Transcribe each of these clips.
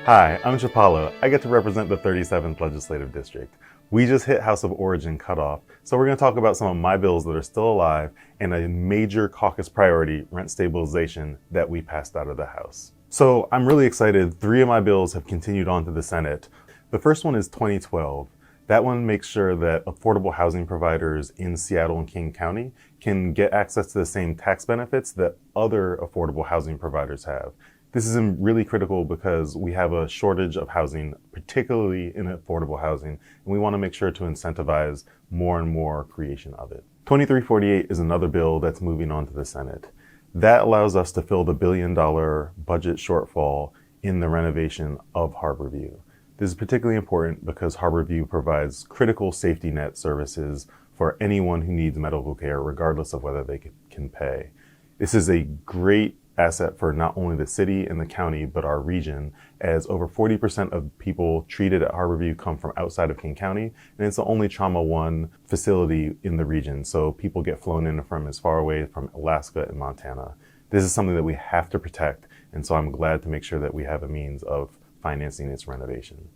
Hi, I'm Chipalo. I get to represent the 37th Legislative District. We just hit House of Origin cutoff, so we're going to talk about some of my bills that are still alive and a major caucus priority, rent stabilization, that we passed out of the House. So I'm really excited. 3 of my bills have continued on to the Senate. The first one is 2012. That one makes sure that affordable housing providers in Seattle and King County can get access to the same tax benefits that other affordable housing providers have. This is really critical because we have a shortage of housing, particularly in affordable housing, and we want to make sure to incentivize more and more creation of it. 2348 is another bill that's moving on to the Senate. That allows us to fill the $1 billion budget shortfall in the renovation of Harborview. This is particularly important because Harborview provides critical safety net services for anyone who needs medical care, regardless of whether they can pay. This is a great asset for not only the city and the county, but our region, as over 40% of people treated at Harborview come from outside of King County, and it's the only Trauma 1 facility in the region, so people get flown in from as far away from Alaska and Montana. This is something that we have to protect, and so I'm glad to make sure that we have a means of financing its renovation.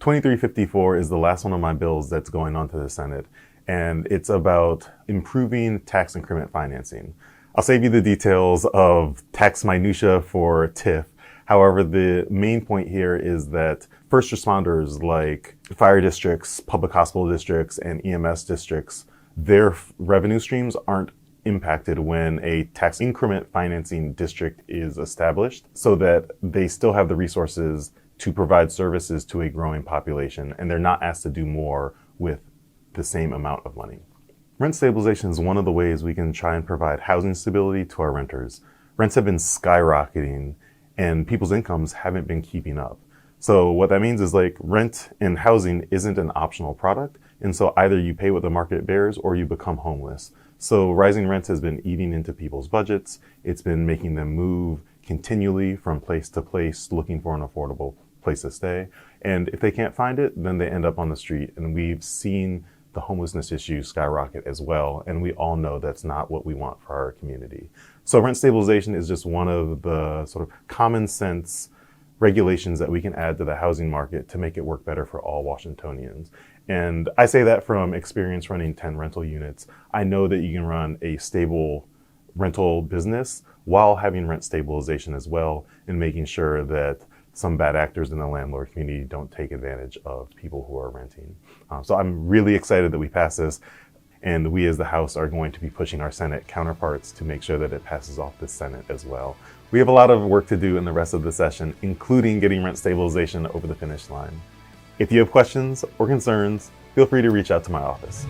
2354 is the last one of my bills that's going on to the Senate, and it's about improving tax increment financing. I'll save you the details of tax minutia for TIF. However, the main point here is that first responders like fire districts, public hospital districts, and EMS districts, their revenue streams aren't impacted when a tax increment financing district is established, so that they still have the resources to provide services to a growing population, and they're not asked to do more with the same amount of money. Rent stabilization is one of the ways we can try and provide housing stability to our renters. Rents have been skyrocketing and people's incomes haven't been keeping up. So what that means is rent and housing isn't an optional product. And so either you pay what the market bears or you become homeless. So rising rents has been eating into people's budgets. It's been making them move continually from place to place looking for an affordable place to stay. And if they can't find it, then they end up on the street. And we've seen the homelessness issue skyrocket as well. And we all know that's not what we want for our community. So rent stabilization is just one of the sort of common sense regulations that we can add to the housing market to make it work better for all Washingtonians. And I say that from experience running 10 rental units. I know that you can run a stable rental business while having rent stabilization as well, and making sure that some bad actors in the landlord community don't take advantage of people who are renting. So I'm really excited that we pass this, and we as the House are going to be pushing our Senate counterparts to make sure that it passes off the Senate as well. We have a lot of work to do in the rest of the session, including getting rent stabilization over the finish line. If you have questions or concerns, feel free to reach out to my office.